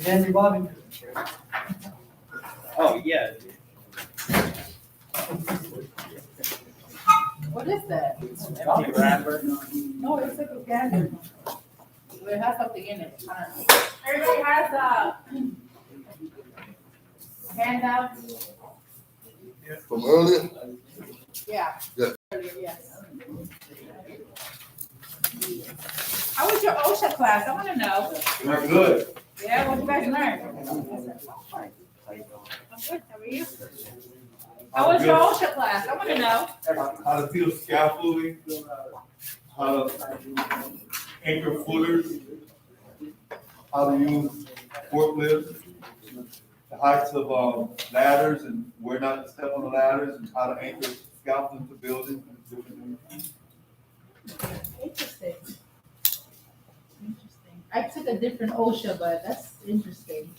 Danny Bobby. Oh, yeah. What is that? Empty wrapper. No, it's like a gander. It has something in it. I don't know. Everybody has a handout. From earlier? Yeah. Yeah. Earlier, yes. How was your OSHA class? I want to know. Very good. Yeah, what you guys learn? I'm good. How are you? How was your OSHA class? I want to know. How to deal with scaffolding, how to anchor footers, how to use forklifts, the heights of ladders and where not to step on the ladders, and how to anchor scaffolding to buildings and different things. Interesting. Interesting. I took a different OSHA, but that's interesting.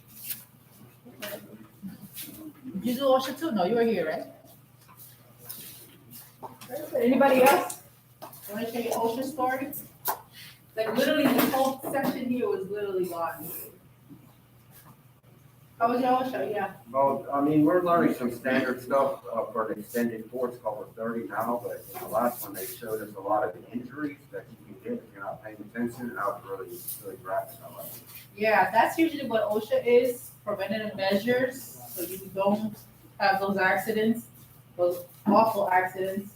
Did you do OSHA too? No, you were here, right? Very good. Anybody else? Want to share your OSHA story? Like literally this whole section here was literally gone. How was your OSHA? Yeah. Well, I mean, we're learning some standard stuff for an extended course called a 30 now, but in the last one, they showed us a lot of injuries that you can get if you're not paying attention, and I was really graphic. I like it. Yeah, that's usually what OSHA is, preventative measures, so you don't have those accidents, those awful accidents.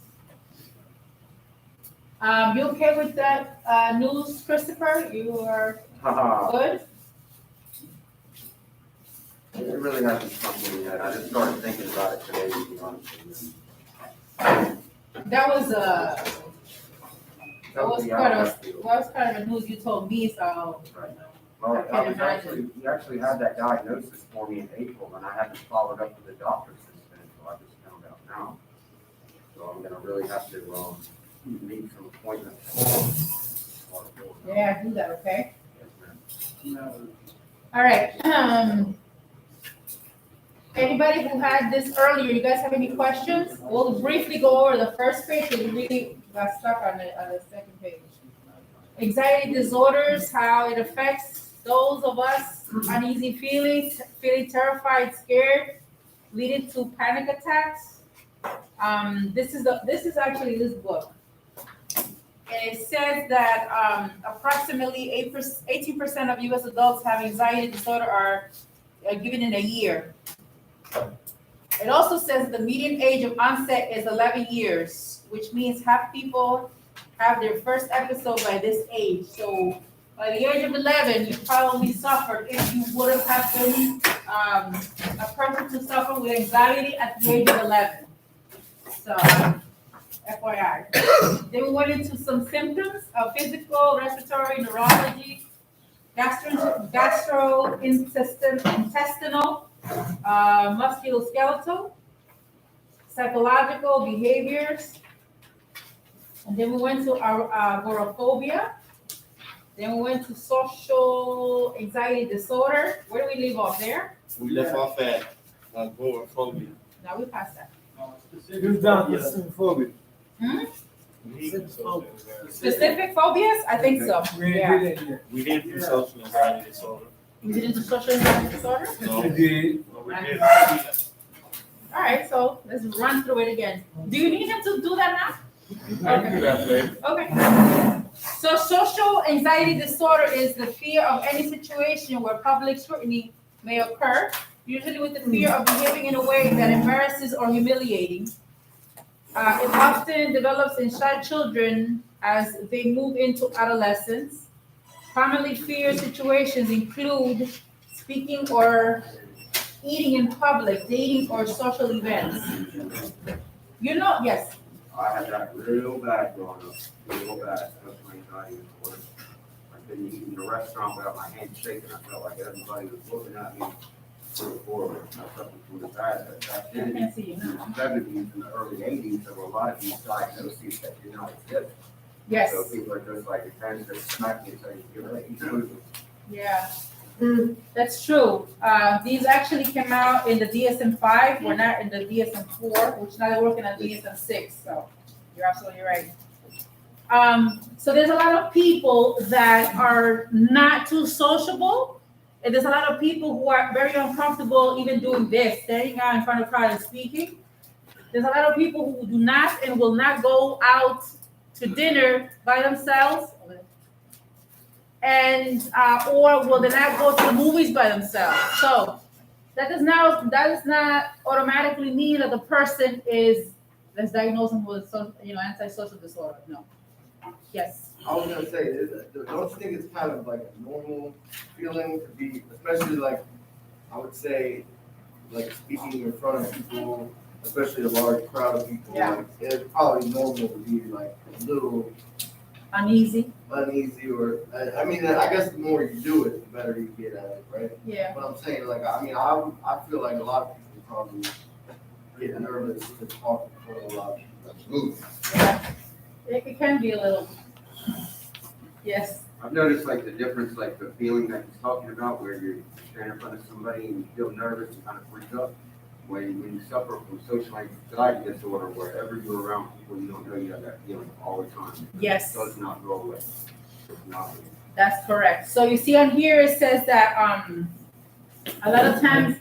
You okay with that news, Christopher? You are good? It really hasn't come to me yet. I just started thinking about it today, to be honest with you. That was That was kind of a news you told me, so. Right. Well, he actually had that diagnosis for me in April, and I haven't followed up with the doctor since then, so I just found out now. So I'm gonna really have to make some appointments. Yeah, do that, okay? Yes, ma'am. All right. Anybody who had this earlier, you guys have any questions? We'll briefly go over the first page, because we really got stuck on the second page. Anxiety disorders, how it affects those of us, uneasy feelings, feeling terrified, scared, leading to panic attacks. This is actually this book. And it says that approximately 18% of U.S. adults have anxiety disorder are given in a year. It also says the median age of onset is 11 years, which means half people have their first episode by this age. So by the age of 11, you probably suffered if you would have been a person to suffer with anxiety at the age of 11. So FYI. Then we went into some symptoms of physical, respiratory, neurology, gastrointestinal, musculoskeletal, psychological behaviors, and then we went to our agoraphobia. Then we went to social anxiety disorder. Where do we leave off there? We left off at agoraphobia. Now we passed that. Who's down with some phobia? Specific phobias? I think so. We Yeah. didn't get it yet. We didn't do social anxiety disorder. You get into social anxiety disorder? No, We did. we did. All right, so let's run through it again. Do you need him to do that now? I can do that later. Okay. So social anxiety disorder is the fear of any situation where public scrutiny may occur, usually with the fear of behaving in a way that embarrasses or humiliating. It often develops in shy children as they move into adolescence. Commonly feared situations include speaking or eating in public, dating, or social events. You know, yes. I had that real bad growing up, real bad, social anxiety disorder. I couldn't eat in a restaurant without my hand shaking. I felt like everybody was looking at me through forward. I suffered from the bad back I then. can't see you In the now. 70s and the early 80s, there were a lot of these diagnoses that did not exist. Yes. So people are just like, your friends just smack you and say, you're right, you're losing. Yeah, that's true. These actually came out in the DSM-5. We're not in the DSM-4, which now they're working on DSM-6. So you're absolutely right. So there's a lot of people that are not too sociable, And there's a lot of people who are very uncomfortable even doing this, standing out in front of crowd and speaking. There's a lot of people who do not and will not go out to dinner by themselves, and or will they not go to the movies by themselves. So that does not automatically mean that the person is let's diagnose them with antisocial disorder. No. Yes. I was gonna say, don't you think it's kind of like a normal feeling to be, especially like, I would say, like speaking in front of people, especially a large crowd of people. Yeah. Like, it's probably normal to be like a little Uneasy. or, I mean, I guess the more you do it, the better you get at it, right? Yeah. But I'm saying, like, I mean, I feel like a lot of people probably get nervous to talk in front of a lot of people. Absolutely. Yeah. It can be a little. Yes. I've noticed like the difference, like the feeling that he's talking about, where you're standing in front of somebody and you feel nervous and kind of freak up. When you suffer from social anxiety disorder, wherever you're around people, you don't know you have that feeling all the time. Yes. It does not go away. It's not. That's correct. So you see on here it says that a lot of times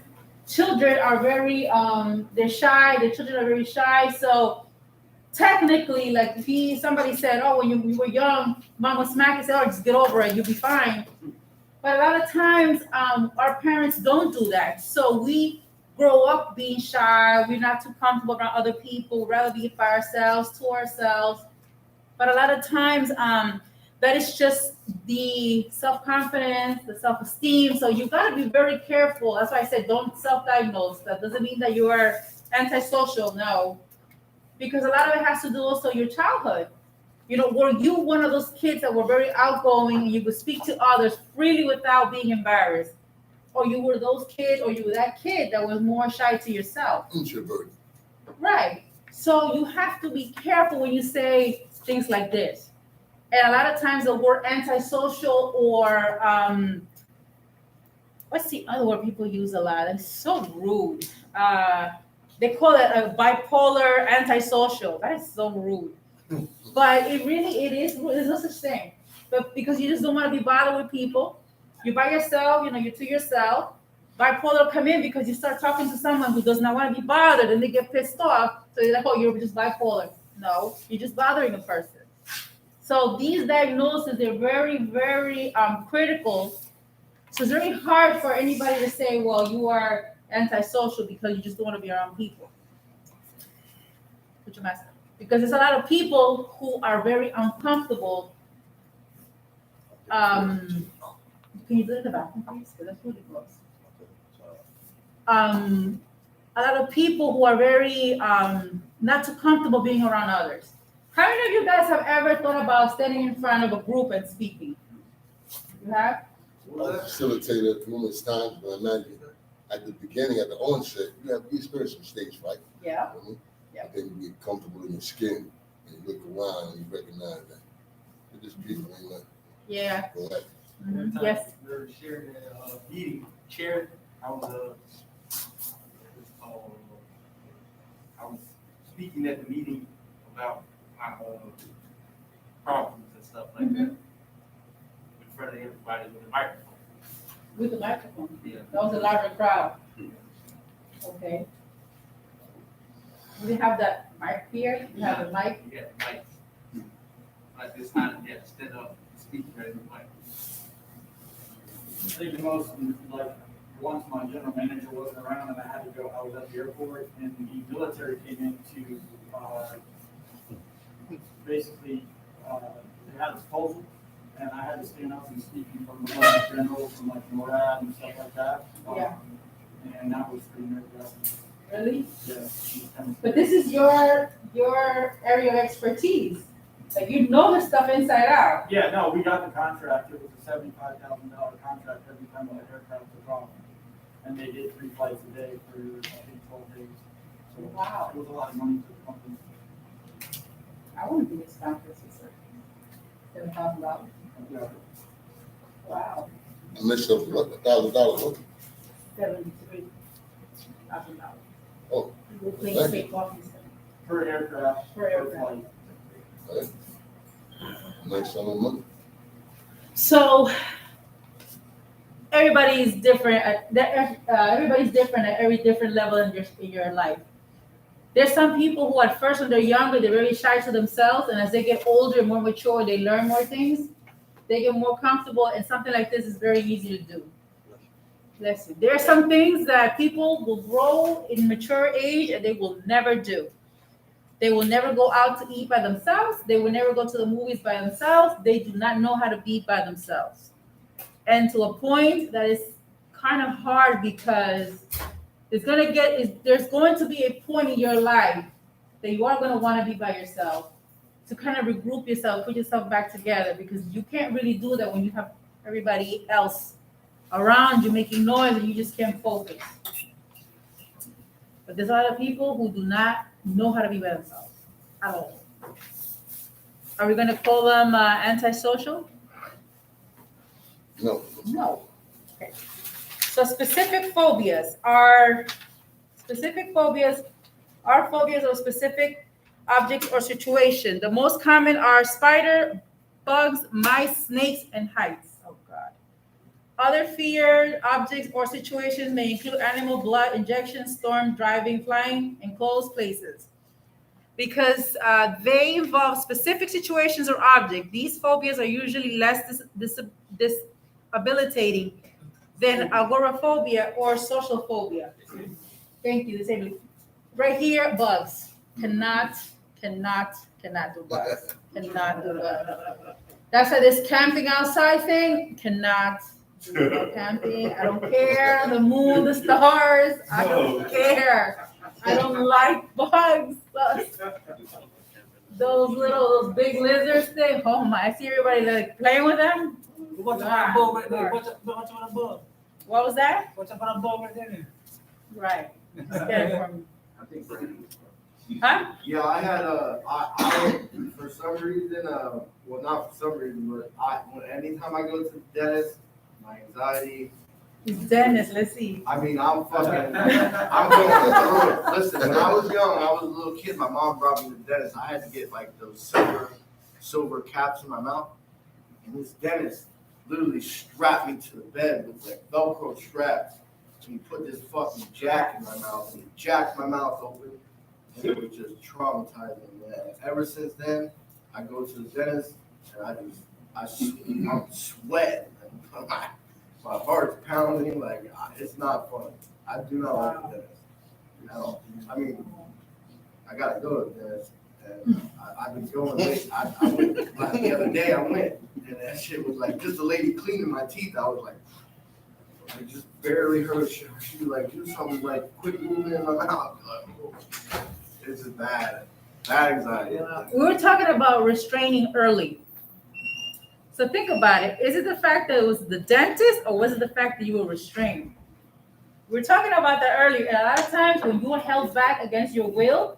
children are very they're shy. The children are very shy. So technically, like if somebody said, "Oh, when you were young, mom would smack you," say, "Oh, just get over it, you'll be fine." But a lot of times, our parents don't do that. So we grow up being shy. We're not too comfortable around other people. We'd rather be by ourselves, to ourselves. But a lot of times, that is just the self-confidence, the self-esteem. So you got to be very careful. That's why I said don't self-diagnose. That doesn't mean that you are antisocial. No. Because a lot of it has to do also your childhood. Were you one of those kids that were very outgoing and you could speak to others freely without being embarrassed? Or you were those kids, or you were that kid that was more shy to yourself? Introvert. Right. So you have to be careful when you say things like this. And a lot of times the word antisocial or what's the other word people use a lot? It's so rude. They call it a bipolar antisocial. That is so rude. But it is rude. There's no such thing. But because you just don't want to be bothered with people, you're by yourself, you're to yourself. Bipolar come in because you start talking to someone who does not want to be bothered and they get pissed off. So you're like, oh, you're just bipolar. No, you're just bothering a person. So these diagnoses, they're very, very critical. So it's very hard for anybody to say, well, you are antisocial because you just don't want to be around people. Put your mask on. Because there's a lot of people who are very uncomfortable. Can you do it in the bathroom, please? Because that's really gross. A lot of people who are very not too comfortable being around others. How many of you guys have ever thought about standing in front of a group and speaking? You have? I facilitated numerous times, but imagine at the beginning, at the onset, you experience some stage fright. Yeah. I think you get comfortable in your skin and you look around and you recognize that. It's just people ain't nothing. Yeah. Go ahead. Mm-hmm. Yes. We were sharing a meeting, chair. I was speaking at the meeting about my problems and stuff like that. In front of everybody with a microphone. With the microphone. Yeah. That was a larger crowd. Okay. We have that mic here. You have the mic. Yeah, mic. Like this time, yeah, stand up, speak right in the mic. I think the most, like, once my general manager wasn't around and I had to go, I was at the airport and the military came in to, basically, they had a proposal and I had to stand up and speak in front of a bunch of generals from like NORAD and stuff like that. Yeah. And that was pretty nerve-wracking. Really? Yeah. It was kind of- But this is your area of expertise. Like you know this stuff inside out. Yeah, no, we got the contract. It was a $75,000 contract every time the aircraft took off. And they did 3 flights a day for, I think, 12 days. So Wow. it was a lot of money to the company. I wouldn't be this conference, sir. $7,000. Yeah. Wow. I missed up what, $1,000. $73,000. Oh. We're playing state coffee. Per aircraft. Per aircraft. flight. Right. Nice sum of money. So everybody is different. Everybody's different at every different level in your life. There's some people who at first when they're younger, they're very shy to themselves, and as they get older and more mature, they learn more things. They get more comfortable, and something like this is very easy to do. Bless you. There are some things that people will grow in mature age and they will never do. They will never go out to eat by themselves. They will never go to the movies by themselves. They do not know how to be by themselves. And to a point that is kind of hard because there's going to be a point in your life that you are going to want to be by yourself, to kind of regroup yourself, put yourself back together, because you can't really do that when you have everybody else around you making noise and you just can't focus. But there's a lot of people who do not know how to be by themselves at all. Are we going to call them antisocial? No. No. Okay. So specific phobias are phobias of specific objects or situation. The most common are spider, bugs, mice, snakes, and heights. Oh God. Other feared objects or situations may include animal blood, injections, storm, driving, flying, and closed places. Because they involve specific situations or objects, these phobias are usually less disabilitating than agoraphobia or social phobia. Thank you. Disabling. Right here, bugs. Cannot do bugs. Cannot do bugs. That's why this camping outside thing, cannot do no camping. I don't care. The moon, the stars, I don't care. I don't like bugs. Those big lizards thing. Oh my, I see everybody like playing with them. What's up on a bug right there? What's up on a bug? What was that? What's up on a bug right there? Right. Scared for me. I think Brandon. Huh? Yeah, I had I for some reason, well, not for some reason, but anytime I go to the dentist, my anxiety. It's Dennis. Let's see. I mean, I'm going through it. Listen, when I was young, I was a little kid, my mom brought me to the dentist. I had to get like those silver caps in my mouth. And this dentist literally strapped me to the bed with like Velcro straps. And he put this fucking jack in my mouth and he jacked my mouth open. And it was just traumatizing, man. Ever since then, I go to the dentist and I'm sweating. My heart's pounding, like, it's not fun. I do not like the dentist. No. I mean, I gotta go to the dentist. And I've been going late. I went, like, the other day I went, and that shit was like, just a lady cleaning my teeth. I was like, I just barely heard she was like, do something like, quit moving in my mouth. Like, oh, this is bad anxiety. We were talking about restraining early. So think about it. Is it the fact that it was the dentist, or was it the fact that you were restrained? We were talking about that earlier. A lot of times when you are held back against your will,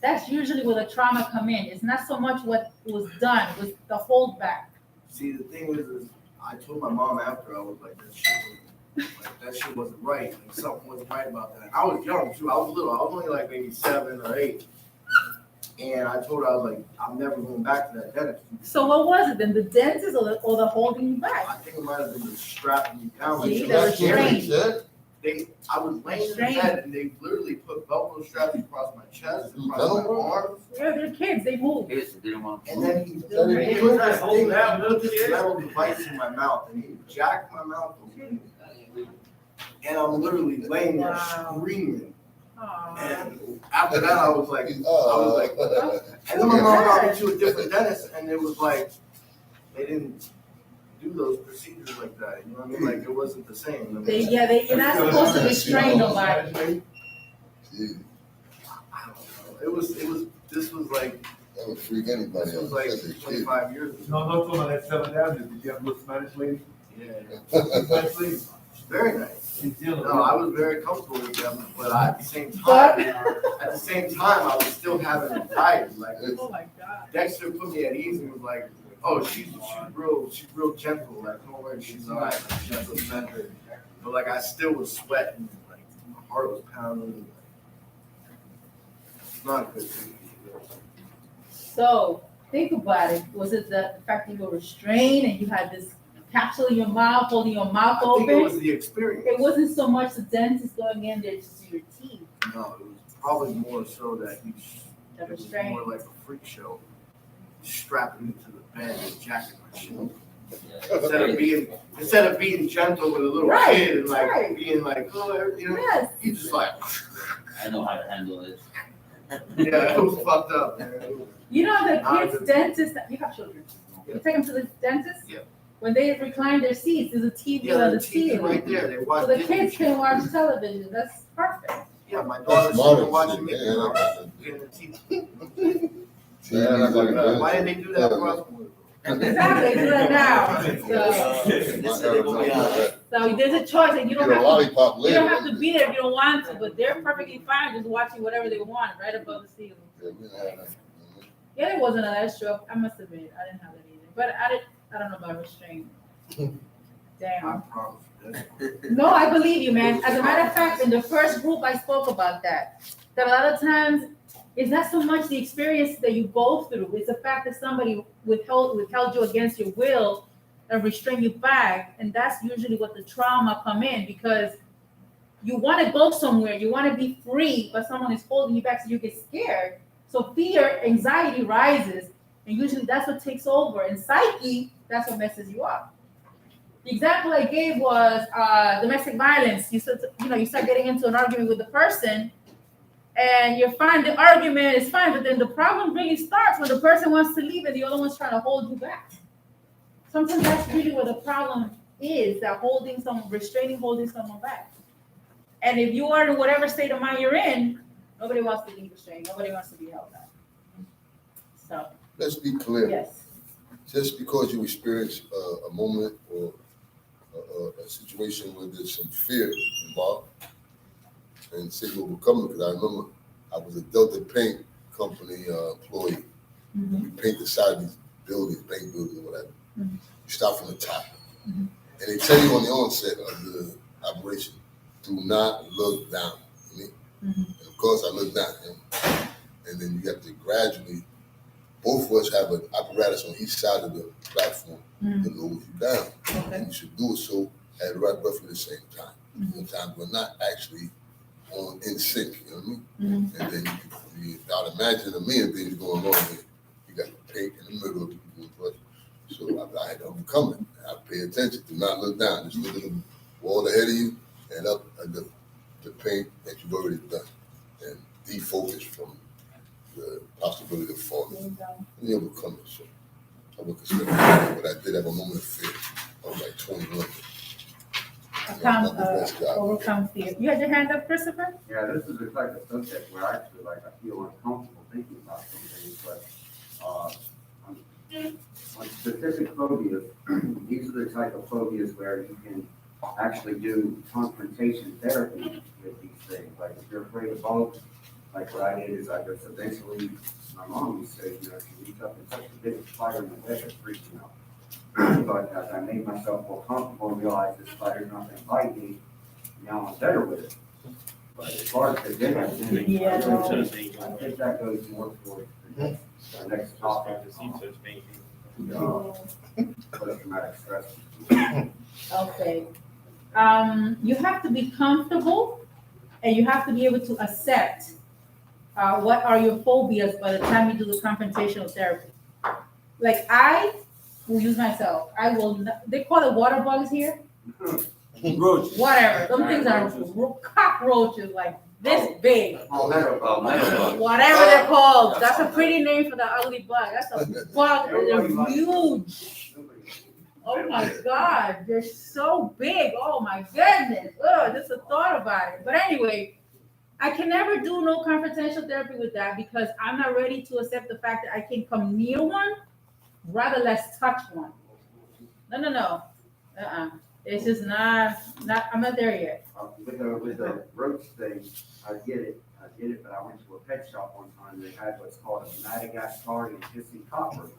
that's usually where the trauma come in. It's not so much what was done, it was the hold back. See, the thing is I told my mom after, I was like, that shit wasn't right. Like, something wasn't right about that. I was young too. I was little. I was only like maybe 7 or 8. And I told her, I was like, I'm never going back to that dentist. So what was it then? The dentist or the holding you back? I think it might have been the strapping me down. See, Like, the restraint. I was laying in bed and they literally put Velcro straps across my chest, across my arms. Yeah, they're kids. They move. And then he put this metal device in my mouth and he jacked my mouth open. And I'm literally laying there screaming. And after that, I was like, and then my mom brought me to a different dentist, and it was like, they didn't do those procedures like that. You know what I mean? Like, it wasn't the same. You're not supposed to restrain nobody. I don't know. This was like, That would freak anybody this was out. like especially a kid. 25 years ago. No, talking about that 7th Avenue. Did you have a little Spanish lady? Yeah. Spanish lady? Very nice. She's dealing No, I was very comfortable with them, but at the same time, I was still having anxiety. Like, Oh my God. Dexter put me at ease and was like, "Oh, she's real gentle. Like, don't worry, she's all right. Like, gentle center." But like, I still was sweating. Like, my heart was pounding. It's not a good thing. So think about it. Was it the fact that you were restrained and you had this capsule in your mouth, holding your mouth I think it was open. the experience. It wasn't so much the dentist going in there to see your teeth. No, it was probably more so that The it was restraint. more like a freak show. Strapping me to the bed and jacking my shit. Instead of being gentle with a little Right, kid and like right. being like, oh, you know, Yes. he's just like, I know how to handle it. yeah, it was fucked up, man. You know the Not kids' good. dentist, you have children. Yeah. You take them to the dentist? Yeah. When they recline their seats, there's a TV Yeah, on the the TV ceiling. right there. They watch. So the Disney kids can shit. watch television. That's perfect. Yeah, my That's daughter's modern sitting watching me. shit, And I'm man. getting the TV. TVs like that. Why didn't they do that for us? Exactly, do that now. So there's a choice and you Get don't a have to, lollipop you later. don't have to be there if you don't want to, but they're perfectly fine just watching whatever they want right above the ceiling. Yeah, we didn't have that. Yeah, there wasn't an extra, I must admit, I didn't have that either, but I don't know about restraint. I Damn. promise. No, I believe you, man. As a matter of fact, in the first group, I spoke about that. That a lot of times, it's not so much the experience that you go through, it's the fact that somebody withheld you against your will and restrained you back, and that's usually what the trauma come in, because you want to go somewhere, you want to be free, but someone is holding you back, so you get scared. So fear, anxiety rises, and usually that's what takes over. And psyche, that's what messes you up. The example I gave was domestic violence. You start getting into an argument with the person, and you find the argument is fine, but then the problem really starts when the person wants to leave and the other one's trying to hold you back. Sometimes that's really where the problem is, that holding someone back. And if you are in whatever state of mind you're in, nobody wants to be restrained. Nobody wants to be held back. So, Let's be clear. yes. Just because you experience a moment or a situation where there's some fear involved, and say you're overcoming, because I remember I was a Delta Paint Company employee. Mhm. We paint the side of these buildings, bank buildings or whatever. Mhm. You start from the top. Mhm. And they tell you on the onset of the operation, do not look down. I mean, Mhm. and of course, I looked down. And then you have to gradually, both of us have an apparatus on each side of the platform Mhm. to lower you down. Okay. And you should do it so at roughly the same time. Mhm. Sometimes we're not actually in sync, you know what I mean? Mhm. And then you start imagining a million things going on here. You got the paint in the middle of the brush. So I had to overcome it. I pay attention. Do not look down. Just look at the wall ahead of you and up at the paint that you've already done. And defocus from the possibility of falling. And you overcome it. So I would consider it, but I did have a moment of fear. I was like 21. Overcome fear. You had your hand up, Christopher? Yeah, this is the type of subject where actually, like, I feel uncomfortable thinking about some things, but, on specific phobias, these are the type of phobias where you can actually do confrontation therapy with these things. Like, if you're afraid of bugs, like what I did is I just eventually, my mom used to say, she reached up and touched a big spider in the bed that freaked me out. But as I made myself more comfortable and realized this spider's not gonna bite me, now I'm better with it. But as far as the dinner, Yeah. I think that goes more towards the next topic. Post-traumatic stress. Okay. You have to be comfortable and you have to be able to accept what are your phobias by the time you do the confrontational therapy. Like I will use myself. I will not, they call it water bugs here. Roach. Whatever. Those things are cockroaches like this big. Whatever they're called. That's a pretty name for the ugly bug. That's a bug. They're huge. Oh my God, they're so big. Oh my goodness. Ugh, just a thought about it. But anyway, I can never do no confrontational therapy with that because I'm not ready to accept the fact that I can come near one, rather less touch one. No. It's just not, I'm not there yet. With the roach thing, I get it, but I went to a pet shop one time, they had what's called a Madagascarian hissing cockroach.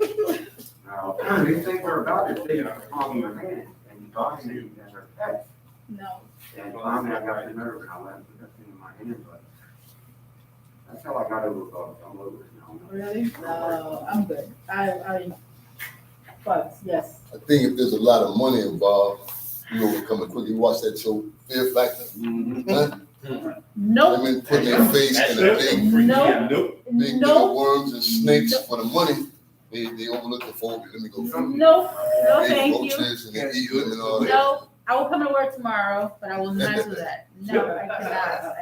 Now, these things are about as big as the palm of your hand, and you buy them and they're pets. No. And finally, I got the nerve, and I let them put that thing in my hand, but that's how I got over bugs. I'm over it now. Really? No, I'm good. Bugs, yes. I think if there's a lot of money involved, you know, we're coming quick. You watch that show, Fear Factor? Huh? Nope, Women putting their face in a big, no, big no, worms and snakes for the money. They overlook the phobia. Let me go. no, no, Big thank you. roaches and they eat them and all that. No, I will come to work tomorrow, but I will not do that. No, I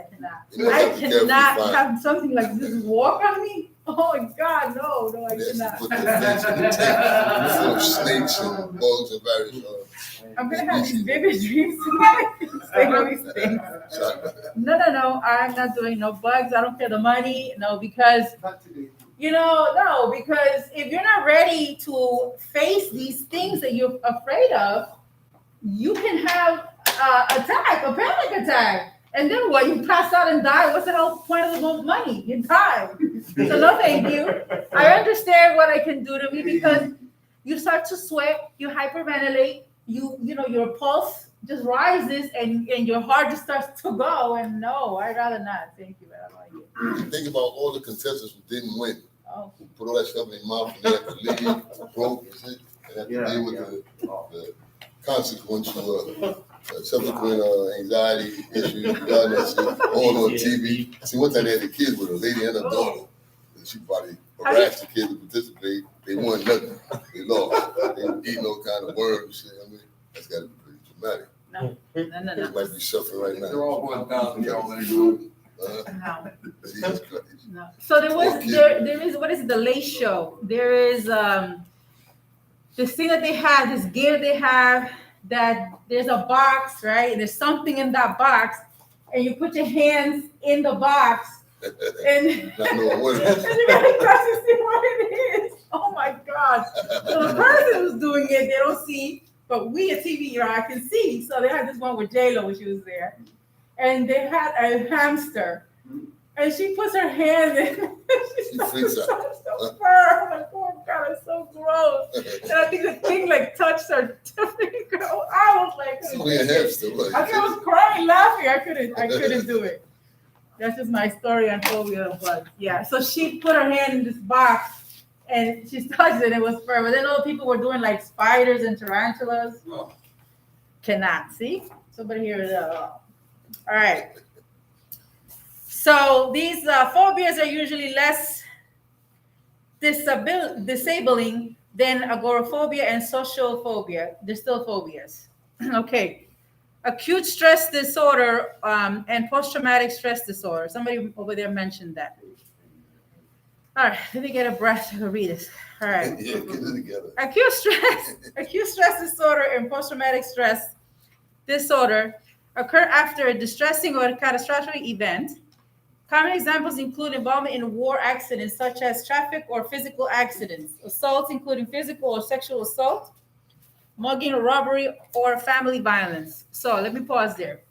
cannot. I cannot have something like this walk on me. Oh my God, no, I They cannot. put their face in the tank full of snakes and bugs and various. I'm gonna have these vivid dreams tonight. Say all these things. No, I'm not doing no bugs. I don't care the money. No, because because if you're not ready to face these things that you're afraid of, you can have a panic attack. And then what? You pass out and die. What's the hell point of the money? You die. So no, thank you. I understand what I can do to me because you start to sweat, you hyperventilate, your pulse just rises and your heart just starts to go. And no, I'd rather not. Thank you. I don't like it. Think about all the contestants who didn't win. Oh. Who put all that stuff in their mouth and they have to leave broke and shit. And have to deal with the consequential subsequent anxiety issues, done that shit, all on TV. See, one time they had the kids with a lady and a daughter. And she probably harassed the kids to participate. They won nothing. They lost. They were eating all kind of worms and shit. I mean, that's got to be pretty traumatic. No. They might be suffering right now. They're all 1,000 years old. No. Jesus Christ. No. So there is, what is it, the Late Show? There is this thing that they have, this gear they have, that there's a box, right? And there's something in that box, and you put your hands in the box, and not knowing what it is. and you gotta touch to see what it is. Oh my God. So the person who's doing it, they don't see, but we a TV I can see. So they had this one with J-Lo when she was there. And they had a hamster. And she puts her hand in, she starts to touch the fur. I'm like, oh God, it's so gross. And I think the thing like touched her finger. I was like, It's only a hamster, right? I was crying, laughing. I couldn't do it. That's just my story on phobia. But yeah, so she put her hand in this box and she touched it. It was fur. But then other people were doing like spiders and tarantulas. Oh. Cannot see. Somebody here is all right. So these phobias are usually less disabling than agoraphobia and social phobia. They're still phobias. Okay. Acute stress disorder and post-traumatic stress disorder. Somebody over there mentioned that. All right, let me get a breath to read this. All right. Yeah, get it together. Acute stress disorder and post-traumatic stress disorder occur after a distressing or catastrophic event. Common examples include involvement in war accidents such as traffic or physical accidents, assaults including physical or sexual assault, mugging or robbery, or family violence. So let me pause there.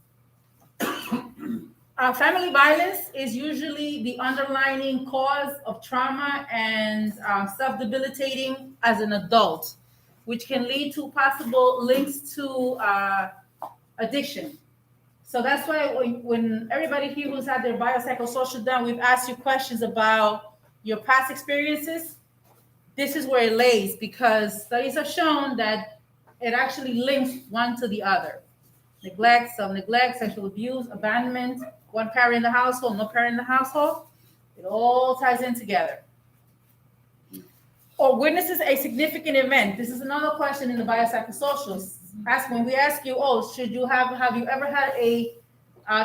Family violence is usually the underlying cause of trauma and self-debilitating as an adult, which can lead to possible links to addiction. So that's why when everybody here who's had their biopsychosocial done, we've asked you questions about your past experiences. This is where it lays, because studies have shown that it actually links one to the other. Neglect, self-neglect, sexual abuse, abandonment, one parent in the household, no parent in the household. It all ties in together. Or witnesses a significant event. This is another question in the biopsychosocials. When we ask you, have you ever had a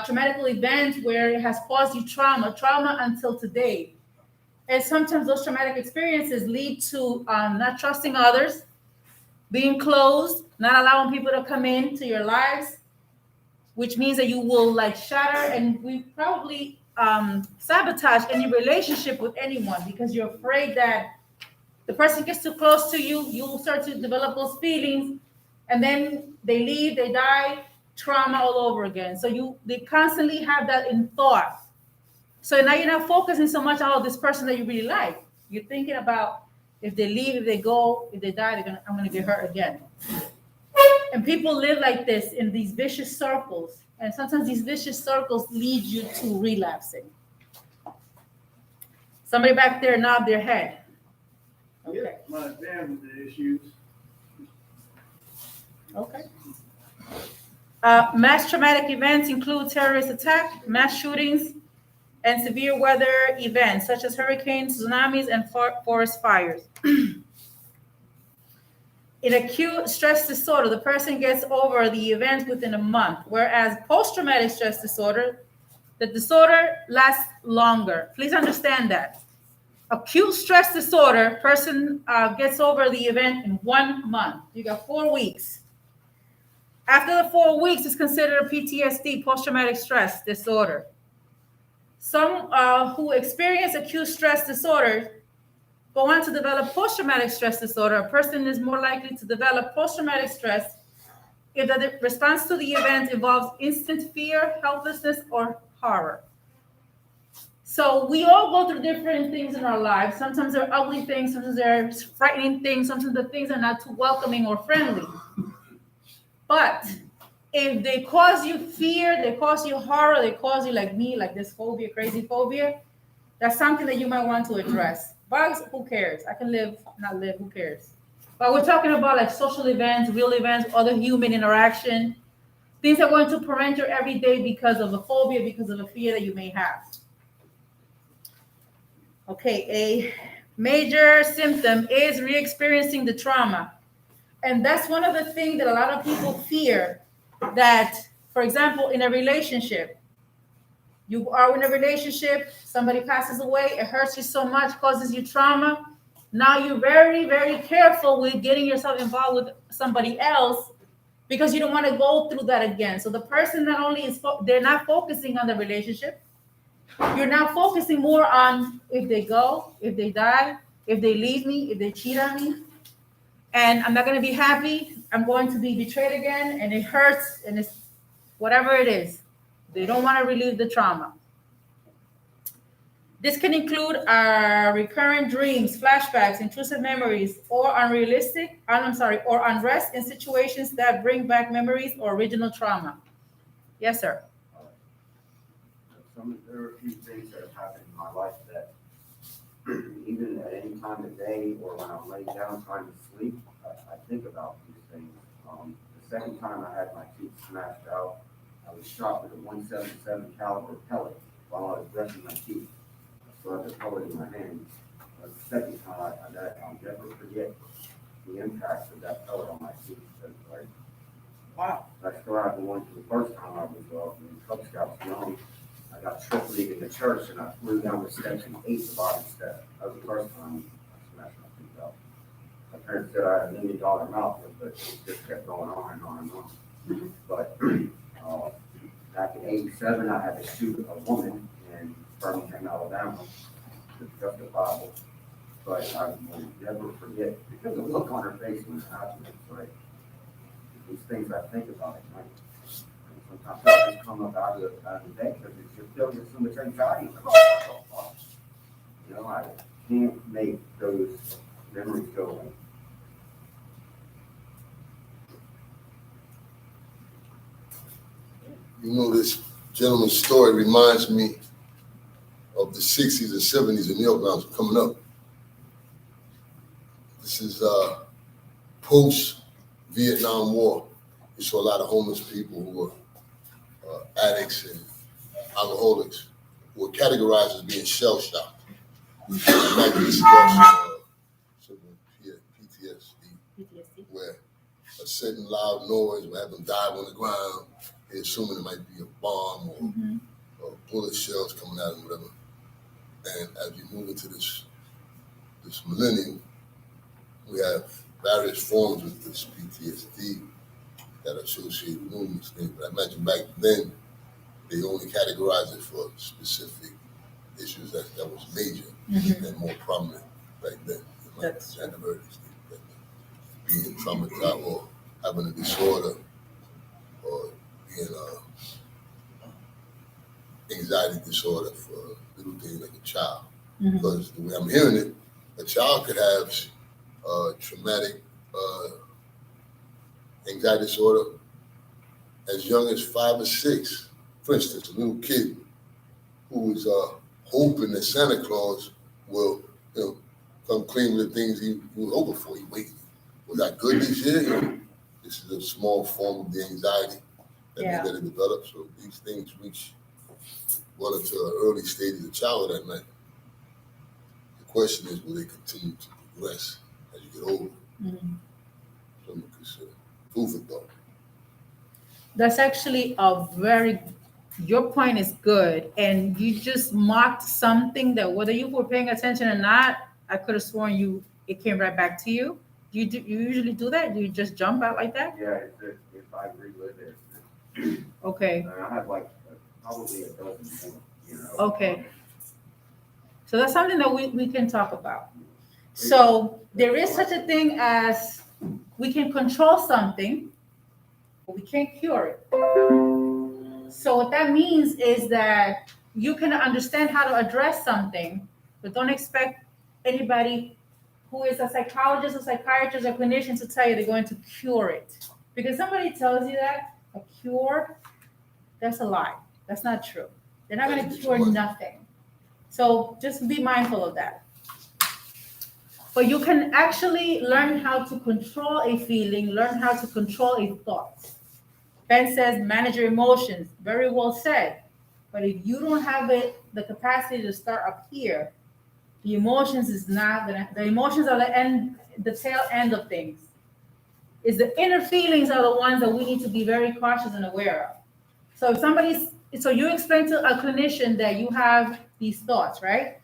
traumatic event where it has caused you trauma until today? And sometimes those traumatic experiences lead to not trusting others, being closed, not allowing people to come into your lives, which means that you will like shatter and we probably sabotage any relationship with anyone because you're afraid that the person gets too close to you, you will start to develop those feelings, and then they leave, they die, trauma all over again. So they constantly have that in thought. So now you're not focusing so much on this person that you really like. You're thinking about if they leave, if they go, if they die, I'm gonna get hurt again. And people live like this in these vicious circles. And sometimes these vicious circles lead you to relapsing. Somebody back there nod their head. Okay. My dad with the issues. Mass traumatic events include terrorist attack, mass shootings, and severe weather events such as hurricanes, tsunamis, and forest fires. In acute stress disorder, the person gets over the event within a month, whereas post-traumatic stress disorder, the disorder lasts longer. Please understand that. Acute stress disorder, person gets over the event in 1 month. You got 4 weeks. After the 4 weeks, it's considered a PTSD, post-traumatic stress disorder. Some who experience acute stress disorder go on to develop post-traumatic stress disorder. A person is more likely to develop post-traumatic stress if the response to the event involves instant fear, helplessness, or horror. So we all go through different things in our lives. Sometimes they're ugly things, sometimes they're frightening things, sometimes the things are not too welcoming or friendly. But if they cause you fear, they cause you horror, they cause you like me, like this phobia, crazy phobia, that's something that you might want to address. Bugs, who cares? I can live, not live, who cares? But we're talking about like social events, real events, other human interaction, things that are going to prevent your everyday because of a phobia, because of a fear that you may have. Okay, a major symptom is re-experiencing the trauma. And that's one of the things that a lot of people fear, that, for example, in a relationship, you are in a relationship, somebody passes away, it hurts you so much, causes you trauma. Now you're very, very careful with getting yourself involved with somebody else because you don't want to go through that again. So the person not only is, they're not focusing on the relationship, you're now focusing more on if they go, if they die, if they leave me, if they cheat on me, and I'm not going to be happy, I'm going to be betrayed again, and it hurts, and it's whatever it is. They don't want to relieve the trauma. This can include recurrent dreams, flashbacks, intrusive memories, or or unrest in situations that bring back memories or original trauma. Yes, sir. There are a few things that have happened in my life that even at any time of day or when I'm laying down trying to sleep, I think about these things. The second time I had my teeth smashed out, I was shot with a .177 caliber pellet while I was brushing my teeth. So I had the pellet in my hand. The second time, I'll never forget the impact of that pellet on my teeth. Like, Wow. I still have the one from the first time I was in Cub Scouts young. I got trick leading the church and I flew down the steps and ate the bottom step. That was the first time I smashed my teeth out. My parents said I had $1 million mouth, but it just kept going on and on and on. But back in '87, I had to shoot a woman in Birmingham, Alabama. It's justifiable. But I will never forget, because the look on her face when it happened, it's like, these things I think about at night. And sometimes I just come up out of the bed because it's just filled with so much anxiety. You know, I can't make those memories go away. You know, this gentleman's story reminds me of the 60s and 70s in New York when I was coming up. This is post-Vietnam War. You saw a lot of homeless people who were addicts and alcoholics who were categorized as being shell-shocked. Imagine this is also PTSD, where a certain loud noise will have them dive on the ground. They're assuming it might be a bomb or bullet shells coming out and whatever. And as we move into this millennium, we have various forms of this PTSD that are associated with numerous things. But I imagine back then, they only categorized it for specific issues that was major and more prominent back then. Like anniversaries, being traumatized or having a disorder or being anxiety disorder for a little thing like a child. Because the way I'm hearing it, a child could have traumatic anxiety disorder as young as 5 or 6. For instance, a little kid who is hoping that Santa Claus will, come clean with the things he was hoping for. He waited. Was I good this year? This is a small form of the anxiety. Yeah. that they develop. So these things reach well into an early stage of the childhood at night. The question is, will they continue to progress as you get older? Mhm. Something to consider. Food for thought. That's actually your point is good. And you just marked something that whether you were paying attention or not, I could have sworn it came right back to you. You usually do that? Do you just jump out like that? Yeah, if I relive it. Okay. And I have like probably a dozen more, you know. Okay. So that's something that we can talk about. So there is such a thing as we can control something, but we can't cure it. So what that means is that you can understand how to address something, but don't expect anybody who is a psychologist or psychiatrist or clinician to tell you they're going to cure it. Because somebody tells you that, a cure, that's a lie. That's not true. They're not going to cure nothing. So just be mindful of that. But you can actually learn how to control a feeling, learn how to control a thought. Ben says, manage your emotions. Very well said. But if you don't have the capacity to start up here, the emotions is not the emotions are the tail end of things. Is the inner feelings are the ones that we need to be very cautious and aware of. So you explain to a clinician that you have these thoughts, right?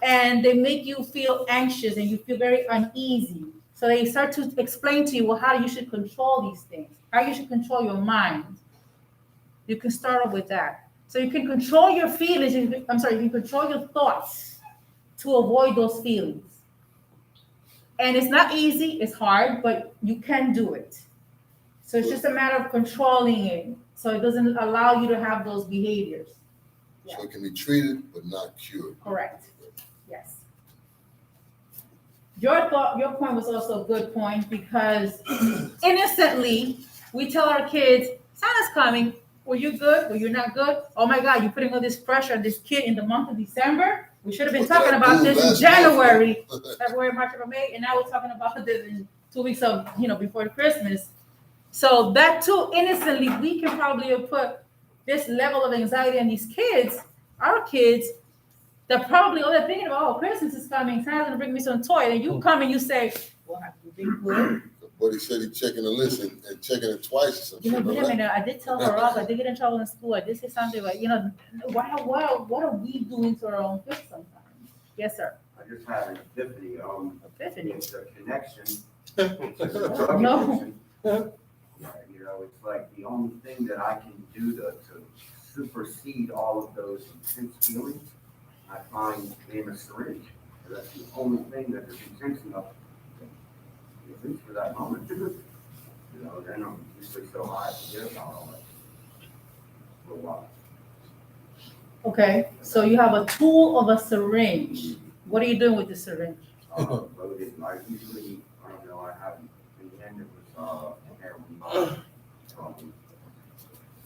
And they make you feel anxious and you feel very uneasy. So they start to explain to you, how you should control these things, how you should control your mind. You can start off with that. So you can control your feelings. You can control your thoughts to avoid those feelings. And it's not easy, it's hard, but you can do it. So it's just a matter of controlling it, so it doesn't allow you to have those behaviors. So it can be treated, but not cured. Correct. Yes. Your point was also a good point, because innocently we tell our kids, Santa's coming. Were you good? Were you not good? Oh my God, you're putting all this pressure on this kid in the month of December. We should have been talking about this in January, February, March, April, May, and now we're talking about this in 2 weeks of, before Christmas. So that too, innocently, we can probably put this level of anxiety on these kids, our kids, that probably all they're thinking about, oh, Christmas is coming, Santa's gonna bring me some toy, and you come and you say, well, have you been good? But he said he's checking the list and checking it twice or something. Wait a minute, I did tell her off, I did get in trouble in school, I did say something like, what are we doing to our own kids sometimes? Yes, sir. I just had an epiphany. Epiphany. It's a connection. No. Yeah, it's like the only thing that I can do to supersede all of those intense feelings, I find in a syringe. That's the only thing that is intense enough, at least for that moment. Then I'm usually so high, I forget about all that for a while. Okay, so you have a tool of a syringe. What are you doing with the syringe? Loaded. I usually, I don't know, I haven't, in the end it was heroin.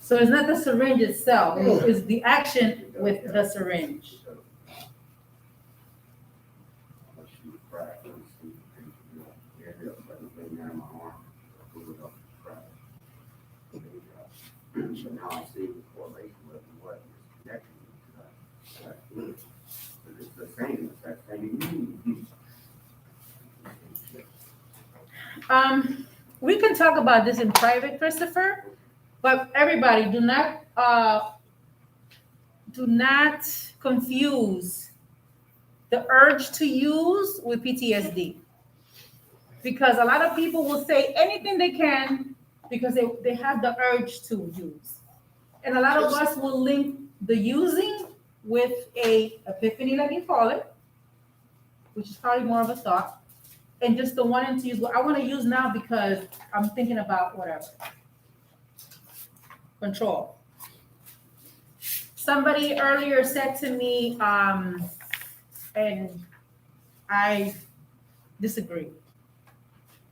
So it's not the syringe itself, it's the action with the syringe. So now I see the correlation with what is connecting to that feeling. But it's the same, it's that same. We can talk about this in private, Christopher, but everybody do not confuse the urge to use with PTSD. Because a lot of people will say anything they can because they have the urge to use. And a lot of us will link the using with a epiphany, like you call it, which is probably more of a thought, and just the wanting to use. Well, I want to use now because I'm thinking about whatever. Control. Somebody earlier said to me, and I disagree,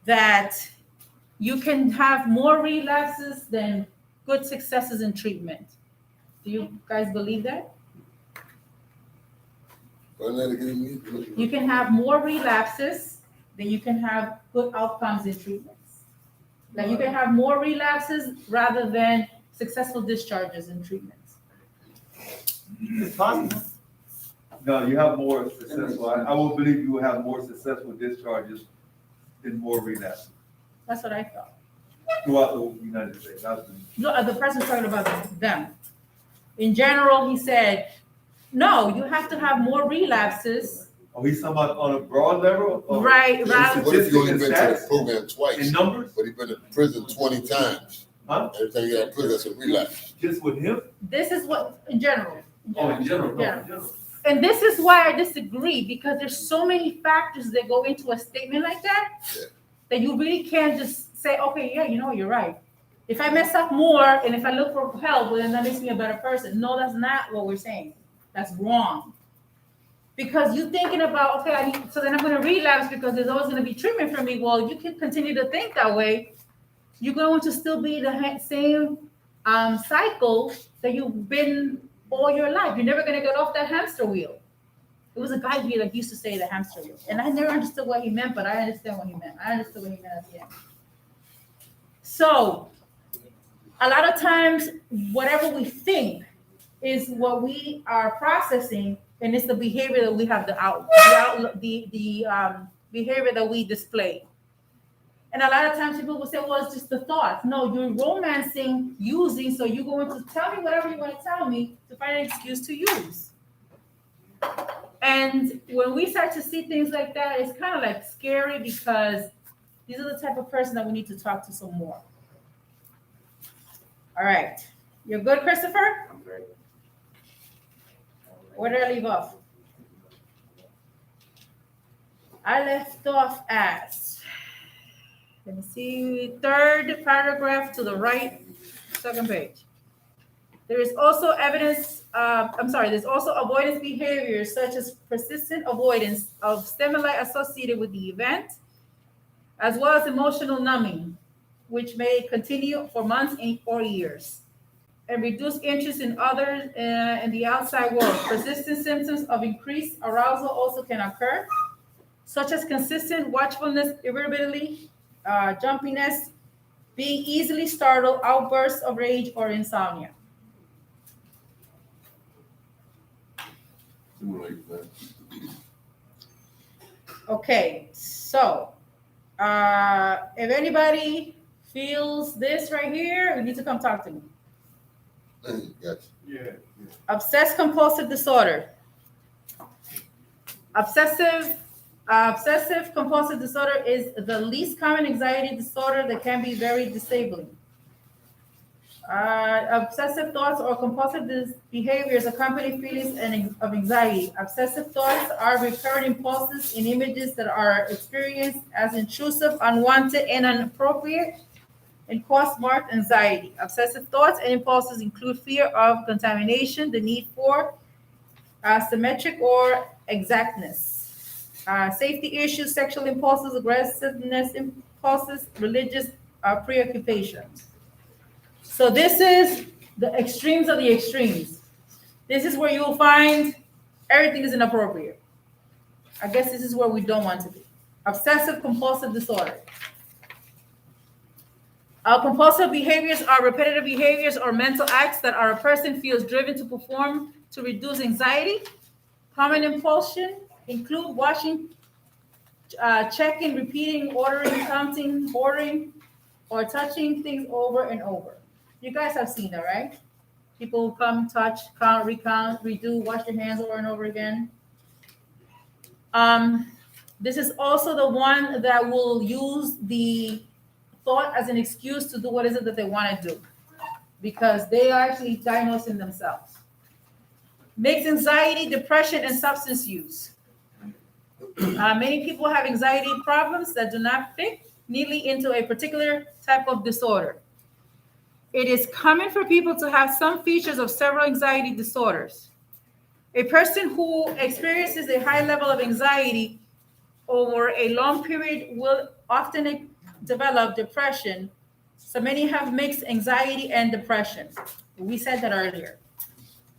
that you can have more relapses than good successes in treatment. Do you guys believe that? You can have more relapses than you can have good outcomes in treatments. Like you can have more relapses rather than successful discharges and treatments. It's possible. No, you have more successful, I will believe you will have more successful discharges than more relapses That's what I thought. throughout the United States. No, the person's talking about them. In general, he said, no, you have to have more relapses. Oh, he's talking about on a broad level? Or Right, right. What if you only been to the Status? program In twice, numbers? but he been in prison 20 times? Huh? Every time you got in prison, that's a relapse. Just with him? This is what, in general. Oh, in general, no, Yeah. in general. And this is why I disagree, because there's so many factors that go into a statement like that, Yeah. that you really can't just say, okay, yeah, you're right. If I mess up more and if I look for help, well, then that makes me a better person. No, that's not what we're saying. That's wrong. Because you're thinking about, okay, so then I'm going to relapse because there's always going to be treatment for me. Well, you can continue to think that way. You're going to still be the same cycle that you've been all your life. You're never going to get off that hamster wheel. It was a guy here that used to say the hamster wheel. And I never understood what he meant, but I understand what he meant. I understood what he meant at the end. So a lot of times, whatever we think is what we are processing, and it's the behavior that we have the behavior that we display. And a lot of times people will say, well, it's just the thoughts. No, you're romancing using, so you're going to tell me whatever you want to tell me to find an excuse to use. And when we start to see things like that, it's kind of like scary, because these are the type of person that we need to talk to some more. All right. You're good, Christopher? I'm great. Where did I leave off? I left off at, let me see, third paragraph to the right, second page. There is also there's also avoidance behaviors such as persistent avoidance of stimuli associated with the event, as well as emotional numbing, which may continue for months or years, and reduced interest in others in the outside world. Persistent symptoms of increased arousal also can occur, such as consistent watchfulness, irritability, jumpiness, being easily startled, outbursts of rage, or insomnia. Okay, so if anybody feels this right here, you need to come talk to me. Gotcha. Yeah. Obsessive compulsive disorder. Obsessive compulsive disorder is the least common anxiety disorder that can be very disabling. Obsessive thoughts or compulsive behaviors accompany feelings of anxiety. Obsessive thoughts are recurrent impulses in images that are experienced as intrusive, unwanted, and inappropriate, and cause marked anxiety. Obsessive thoughts and impulses include fear of contamination, the need for symmetric or exactness, safety issues, sexual impulses, aggressiveness impulses, religious preoccupations. So this is the extremes of the extremes. This is where you'll find everything is inappropriate. I guess this is where we don't want to be. Obsessive compulsive disorder. Compulsive behaviors are repetitive behaviors or mental acts that a person feels driven to perform to reduce anxiety. Common impulsion include watching, checking, repeating, ordering, counting, hoarding, or touching things over and over. You guys have seen that, right? People come, touch, count, recount, redo, wash your hands over and over again. This is also the one that will use the thought as an excuse to do what is it that they want to do, because they are actually diagnosing themselves. Makes anxiety, depression, and substance use. Many people have anxiety problems that do not fit neatly into a particular type of disorder. It is common for people to have some features of several anxiety disorders. A person who experiences a high level of anxiety over a long period will often develop depression. So many have mixed anxiety and depression. We said that earlier.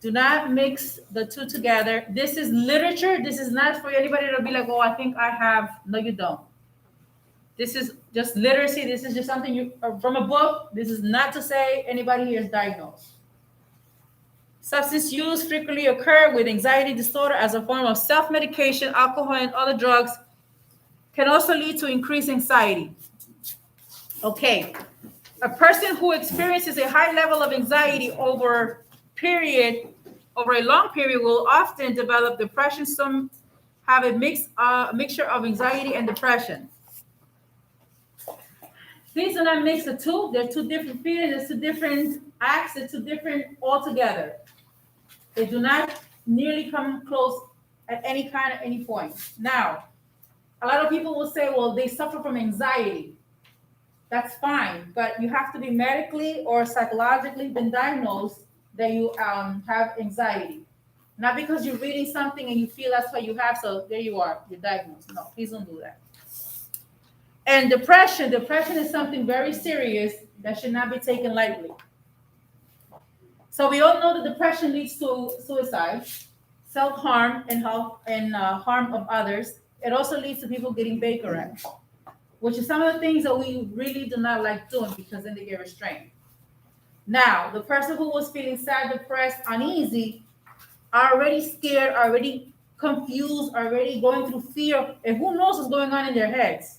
Do not mix the two together. This is literature. This is not for anybody to be like, oh, I think I have. No, you don't. This is just literacy. This is just something from a book. This is not to say anybody here is diagnosed. Substance use frequently occur with anxiety disorder as a form of self-medication. Alcohol and other drugs can also lead to increased anxiety. Okay, a person who experiences a high level of anxiety over a long period will often develop depression. Some have a mixture of anxiety and depression. Please do not mix the two. They're two different feelings. There's two different acts. They're two different altogether. They do not nearly come close at any point. Now, a lot of people will say, well, they suffer from anxiety. That's fine, but you have to be medically or psychologically been diagnosed that you have anxiety. Not because you're reading something and you feel that's what you have, so there you are, you're diagnosed. No, please don't do that. And depression is something very serious that should not be taken lightly. So we all know that depression leads to suicide, self-harm, and harm of others. It also leads to people getting Baker Act, which is some of the things that we really do not like doing because then they get restrained. Now, the person who was feeling sad, depressed, uneasy, are already scared, already confused, already going through fear, and who knows what's going on in their heads?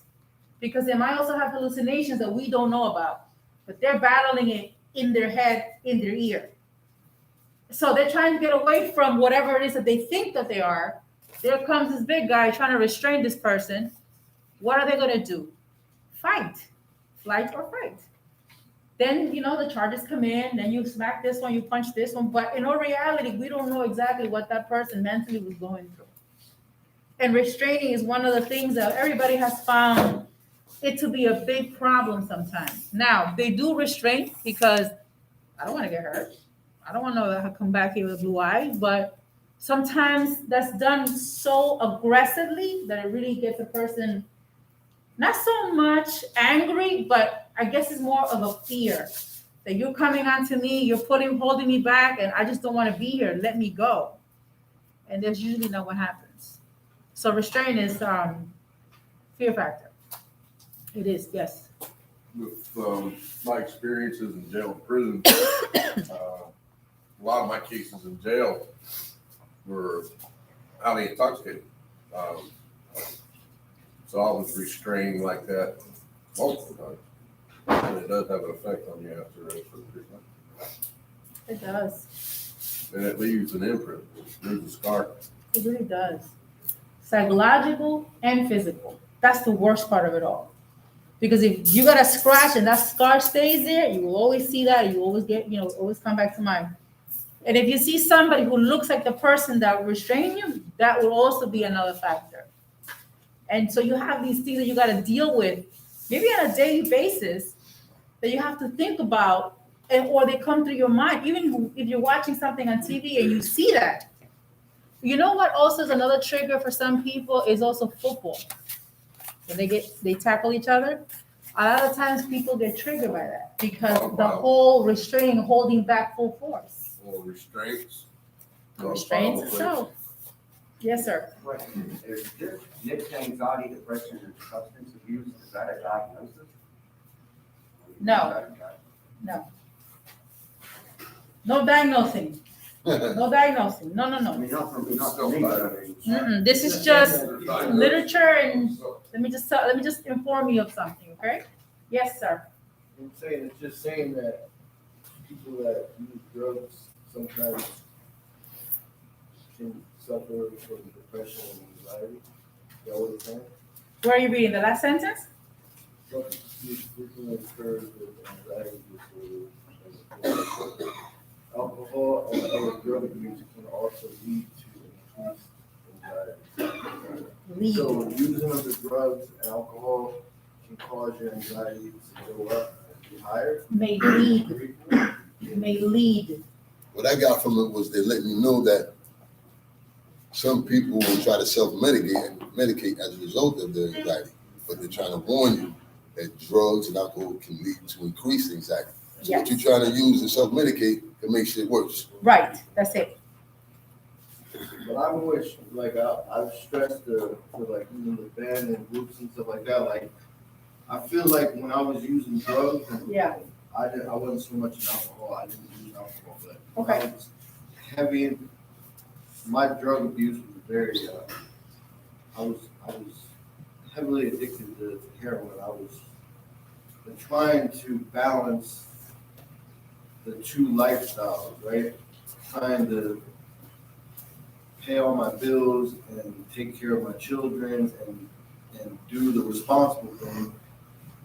Because they might also have hallucinations that we don't know about, but they're battling it in their head, in their ear. So they're trying to get away from whatever it is that they think that they are. There comes this big guy trying to restrain this person. What are they going to do? Fight. Flight or fight. Then, the charges come in, then you smack this one, you punch this one. But in all reality, we don't know exactly what that person mentally was going through. And restraining is one of the things that everybody has found it to be a big problem sometimes. Now, they do restrain because I don't want to get hurt. I don't want to come back here with blue eyes, but sometimes that's done so aggressively that it really gets a person not so much angry, but I guess it's more of a fear that you're coming onto me, you're holding me back, and I just don't want to be here. Let me go. And that's usually not what happens. So restraint is fear factor. It is, yes. With my experiences in jail and prison, a lot of my cases in jail were highly intoxicated. So I was restrained like that multiple times. And it does have an effect on you after a certain period of time. It does. And it leaves an imprint, it leaves a scar. It really does. Psychological and physical. That's the worst part of it all. Because if you got a scratch and that scar stays there, you will always see that. You always get, always come back to mind. And if you see somebody who looks like the person that restrained you, that will also be another factor. And so you have these things that you got to deal with, maybe on a daily basis, that you have to think about, or they come through your mind. Even if you're watching something on TV and you see that. You know what also is another trigger for some people is also football. When they tackle each other, a lot of times people get triggered by that because the whole restraining, holding back full force. Or restraints. Restraints itself. Yes, sir. Question, is this mixed anxiety, depression, and substance abuse, is that a diagnosis? No. No diagnosing. No diagnosing. No. I mean, not for me, but I mean. This is just literature, and let me just inform you of something, okay? Yes, sir. It's just saying that people that use drugs sometimes can suffer from depression and anxiety. Is that what it's saying? Where are you reading? The last sentence? Substance use frequently occurs with anxiety disorders. Alcohol and other drug use can also lead to increased anxiety. So using of the drugs and alcohol can cause your anxiety to go up and be higher. May lead. What I got from it was they let me know that some people will try to medicate as a result of their anxiety, but they're trying to warn you that drugs and alcohol can lead to increased anxiety. So what you're trying to use to self-medicate can make shit worse. Right, that's it. But I'm always, I've stressed to even the band and groups and stuff like that, I feel like when I was using drugs, Yeah, I wasn't so much in alcohol. I didn't use alcohol, but when Okay. I was heavy. My drug abuse was very. I was heavily addicted to heroin. I was trying to balance the two lifestyles, right? Trying to pay all my bills and take care of my children and do the responsible thing,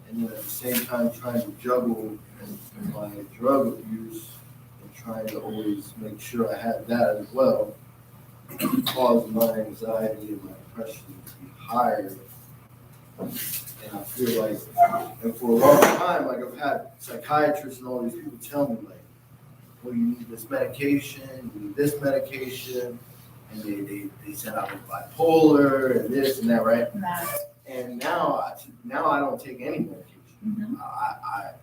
and then at the same time trying to juggle my drug abuse and trying to always make sure I had that as well, caused my anxiety and my depression to be higher. And I feel like, and for a long time, like I've had psychiatrists and all these people tell me like, well, you need this medication, you need this medication, and they said I was bipolar and this and that, right? nah. And now I don't take any medication. I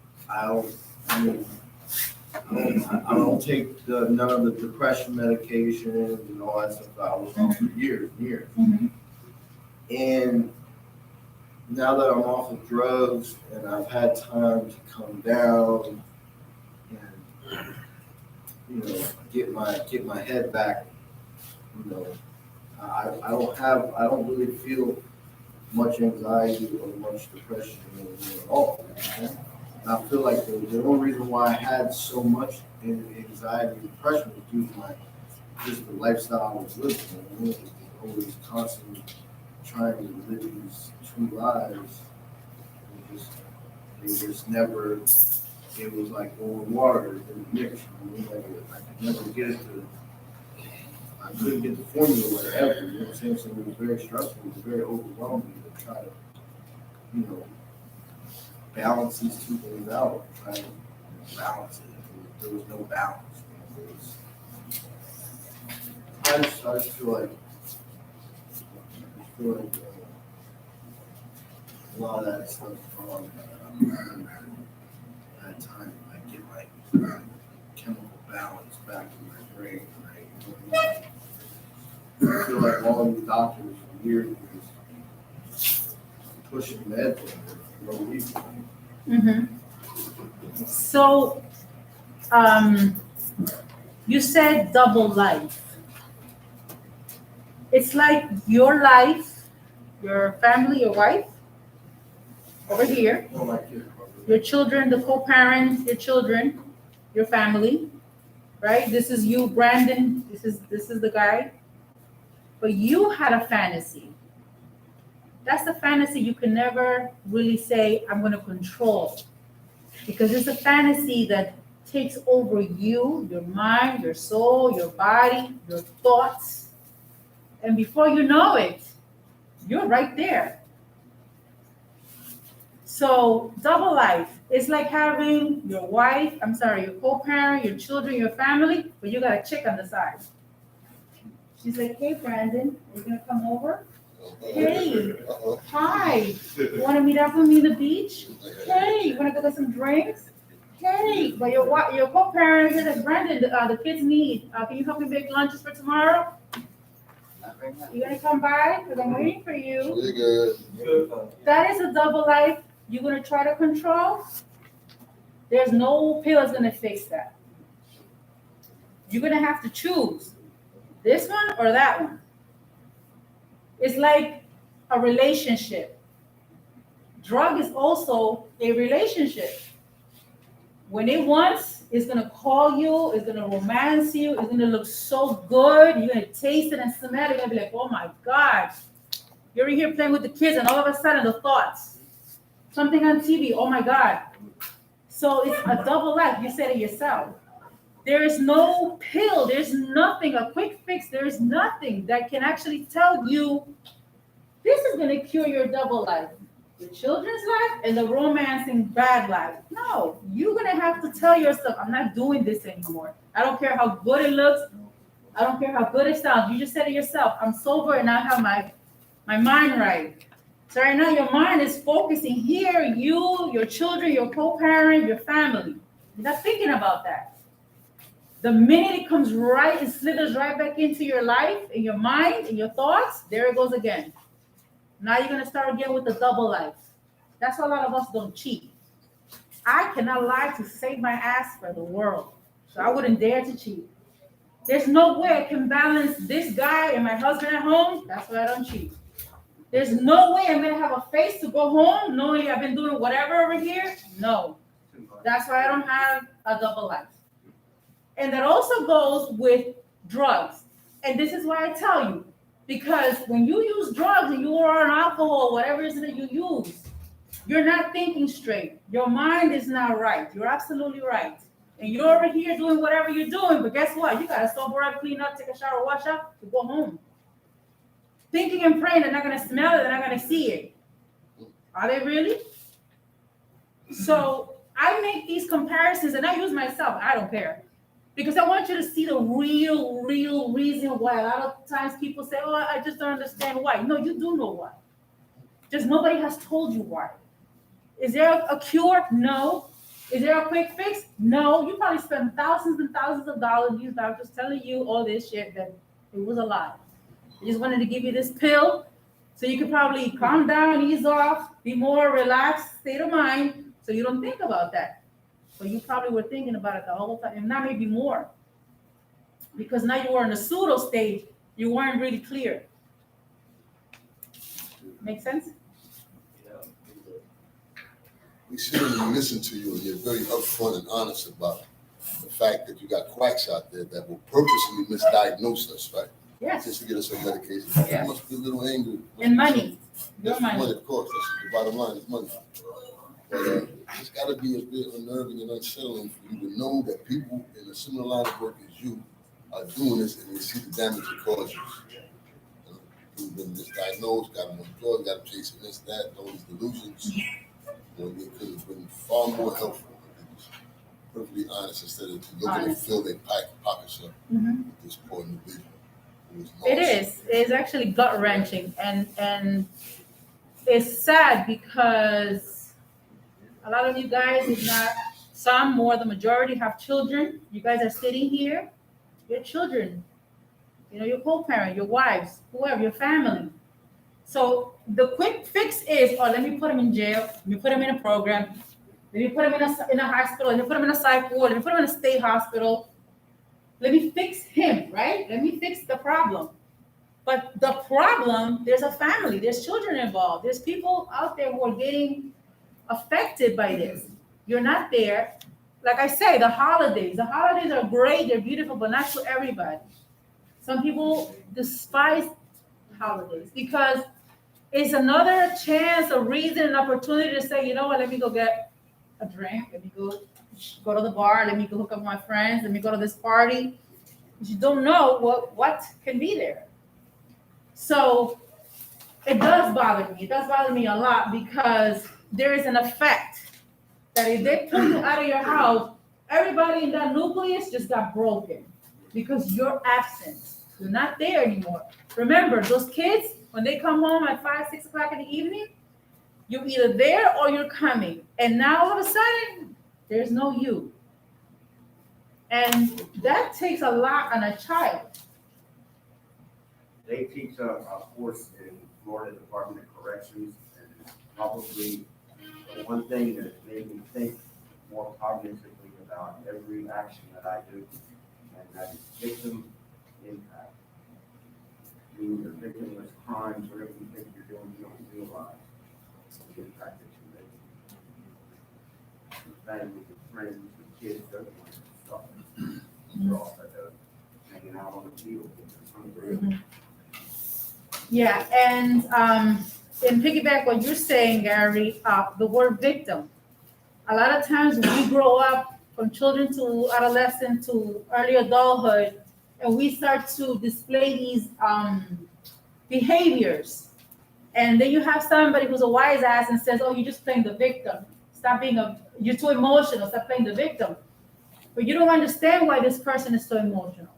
don't take none of the depression medication and all that stuff that I was on for years and years. Mhm. And now that I'm off of drugs and I've had time to come down and get my head back, I don't really feel much anxiety or much depression at all. And I feel like the only reason why I had so much anxiety and depression was due to just the lifestyle I was living. Always constantly trying to live these two lives. They just never. It was like oil water in the mix. I could never get it to. I couldn't get the formula whatever. You know what I'm saying? So it was very stressful. It was very overwhelming to try to, balance these two things out. Try to balance it. There was no balance. I just feel like. A lot of that stuff wrong. At time, I get my chemical balance back in my brain, right? I feel like all these doctors for years was pushing meds for no reason. Mm-hmm. So, you said double life. It's like your life, your family, your wife, over here, All my kids, your children, the co-parents, your children, your family, right? This is you, Brandon. This is the guy. But you had a fantasy. That's the fantasy you can never really say, I'm going to control. Because it's a fantasy that takes over you, your mind, your soul, your body, your thoughts. And before you know it, you're right there. So double life is like having your wife, your co-parent, your children, your family, but you got a chick on the side. She's like, hey, Brandon, are you going to come over? Hey, hi, you want to meet up with me in the beach? Hey, you want to go get some drinks? Hey, but your co-parent said, Brandon, the kids need, can you help me make lunches for tomorrow? You gonna come by? Because I'm waiting for you. Good. That is a double life you're gonna try to control. There's no pill that's gonna fix that. You're gonna have to choose this one or that one. It's like a relationship. Drug is also a relationship. When it wants, it's gonna call you, it's gonna romance you, it's gonna look so good, you're gonna taste it and smell it, you're gonna be like, oh my God. You're in here playing with the kids and all of a sudden the thoughts. Something on TV, oh my God. So it's a double life, you said it yourself. There is no pill, there's nothing, a quick fix, there's nothing that can actually tell you, this is gonna cure your double life. The children's life and the romancing bad life. No, you're gonna have to tell yourself, I'm not doing this anymore. I don't care how good it looks. I don't care how good it sounds. You just said it yourself. I'm sober and I have my mind right. So right now your mind is focusing here, you, your children, your co-parent, your family. You're not thinking about that. The minute it comes right and slithers right back into your life, in your mind, in your thoughts, there it goes again. Now you're gonna start again with the double life. That's why a lot of us don't cheat. I cannot lie to save my ass for the world. So I wouldn't dare to cheat. There's no way I can balance this guy and my husband at home. That's why I don't cheat. There's no way I'm gonna have a face to go home knowing I've been doing whatever over here. No. That's why I don't have a double life. And that also goes with drugs. And this is why I tell you, because when you use drugs and you are on alcohol, whatever it is that you use, you're not thinking straight. Your mind is not right. You're absolutely right. And you're over here doing whatever you're doing, but guess what? You gotta sober up, clean up, take a shower, wash up to go home. Thinking and praying, they're not gonna smell it, they're not gonna see it. Are they really? So I make these comparisons and I use myself, I don't care. Because I want you to see the real reason why. A lot of times people say, oh, I just don't understand why. No, you do know why. Just nobody has told you why. Is there a cure? No. Is there a quick fix? No. You probably spend thousands and thousands of dollars, these doctors telling you all this shit that it was a lie. They just wanted to give you this pill so you could probably calm down, ease off, be more relaxed, state of mind, so you don't think about that. But you probably were thinking about it the whole time, and now maybe more. Because now you were in a pseudo stage, you weren't really clear. Make sense? We sit and listen to you, and you're very upfront and honest about the fact that you got quacks out there that will purposely misdiagnose us, right? Yes. Just to get us on medication. Yes. You must be a little angry. And money. That's Your money. money, of course. That's the bottom line is money. But it's got to be a bit unnerving and unsettling for you to know that people in a similar line of work as you are doing this and they see the damage it causes. You've been misdiagnosed, got them on drugs, got them chasing this, that, all these delusions. It could have been far more helpful if it was perfectly honest instead of looking to fill their pockets up with this poor individual. It is. It's actually gut wrenching, and it's sad because a lot of you guys, if not some, more the majority, have children. You guys are sitting here. Your children, your co-parent, your wives, whoever, your family. So the quick fix is, let me put him in jail. Let me put him in a program. Let me put him in a hospital. Let me put him in a psych ward. Let me put him in a state hospital. Let me fix him, right? Let me fix the problem. But the problem, there's a family. There's children involved. There's people out there who are getting affected by this. You're not there. Like I say, the holidays are great. They're beautiful, but not to everybody. Some people despise holidays because it's another chance, a reason, an opportunity to say, you know what, let me go get a drink. Let me go to the bar. Let me go hook up with my friends. Let me go to this party. You don't know what can be there. So it does bother me. It does bother me a lot because there is an effect that if they pull you out of your house, everybody in that nucleus just got broken because you're absent. You're not there anymore. Remember, those kids, when they come home at 5, 6 o'clock in the evening, you're either there or you're coming. And now all of a sudden, there's no you. And that takes a lot on a child. They teach a course in Florida Department of Corrections, and it's probably the one thing that made me think more cognitively about every action that I do, and that is victim impact. Do the victimless crimes, whatever you think you're doing, you don't realize the impact that you're making. The family, the friends, the kids, those ones stuff. They're all hanging out on the field. Yeah, and piggyback what you're saying, Gary, the word victim. A lot of times we grow up from children to adolescent to early adulthood, and we start to display these behaviors. And then you have somebody who's a wise ass and says, oh, you're just playing the victim. Stop being you're too emotional, stop playing the victim. But you don't understand why this person is so emotional.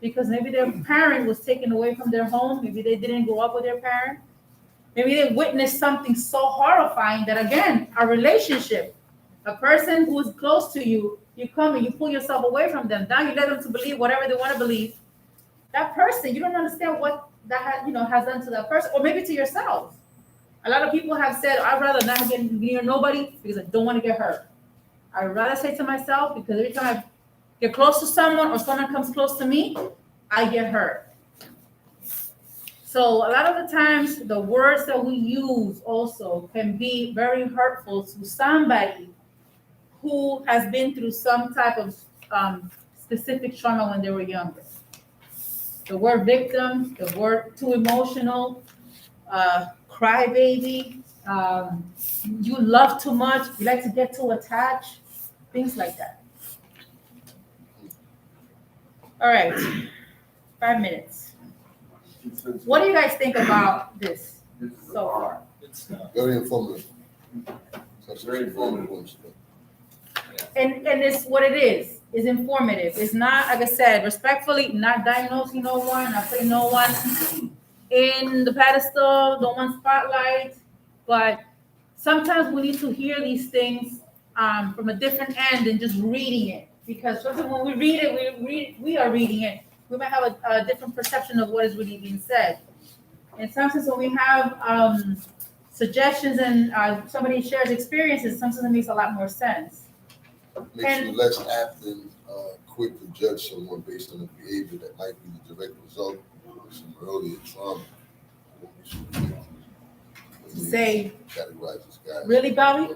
Because maybe their parent was taken away from their home. Maybe they didn't grow up with their parent. Maybe they witnessed something so horrifying that, again, a relationship, a person who is close to you, you come and you pull yourself away from them. Now you let them to believe whatever they want to believe. That person, you don't understand what that has done to that person, or maybe to yourself. A lot of people have said, I'd rather not get near nobody because I don't want to get hurt. I'd rather say to myself, because every time I get close to someone or someone comes close to me, I get hurt. So a lot of the times, the words that we use also can be very hurtful to somebody who has been through some type of specific trauma when they were younger. The word victim, the word too emotional, crybaby, you love too much, you like to get too attached, things like that. All right, 5 minutes. What do you guys think about this This is so far? Very informative. That's very informative. And it's what it is. It's informative. It's not, like I said, respectfully, not diagnosing no one, not putting no one in the pedestal, no one spotlight. But sometimes we need to hear these things from a different end than just reading it. Because sometimes when we read it, we are reading it. We might have a different perception of what is really being said. And sometimes when we have suggestions and somebody shares experiences, sometimes it makes a lot more sense. Makes you less apt and quick to judge someone based on the behavior that might be the direct result of some earlier trauma. Say, Categorize this guy. really, Bobby?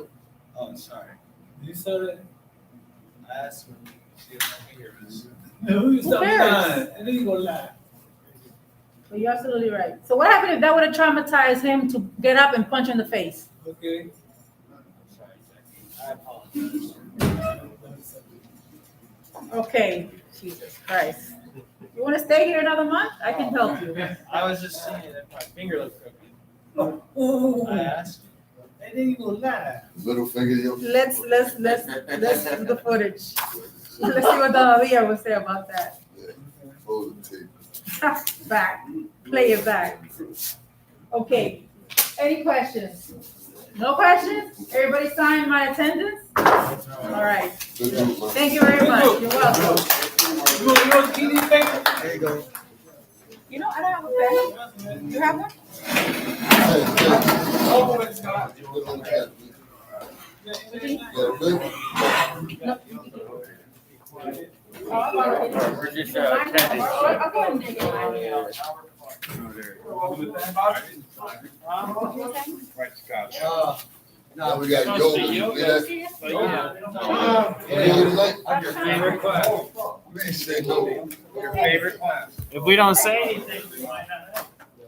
Oh, sorry. You said it. I asked him to see if my finger was. No, you stop cares? lying. And then you go lie. Well, you're absolutely right. So what happened if that would have traumatized him to get up and punch you in the face? Okay. I'm sorry, Jackie. I apologize. Okay, Jesus Christ. You want to stay here another month? I can help you. I was just saying that my finger looked crooked. Ooh. I asked you. And then you go lie. Middle finger, yo. Let's do the footage. Let's see what Dalia will say about that. Yeah. Roll the tape. Back. Play it back. Okay. Any questions? No questions? Everybody sign my attendance? All right. Good group, man. Thank you very much. You're welcome. You want to keep these papers? There you go. You know, I don't have a pen. You have one? Oh, it's not. Good one, Cat. We're just attending. I'll go ahead and take it. Now we got yoga. You hear that? You here tonight? Your favorite class. You ain't say no. Your favorite class. If we don't say anything.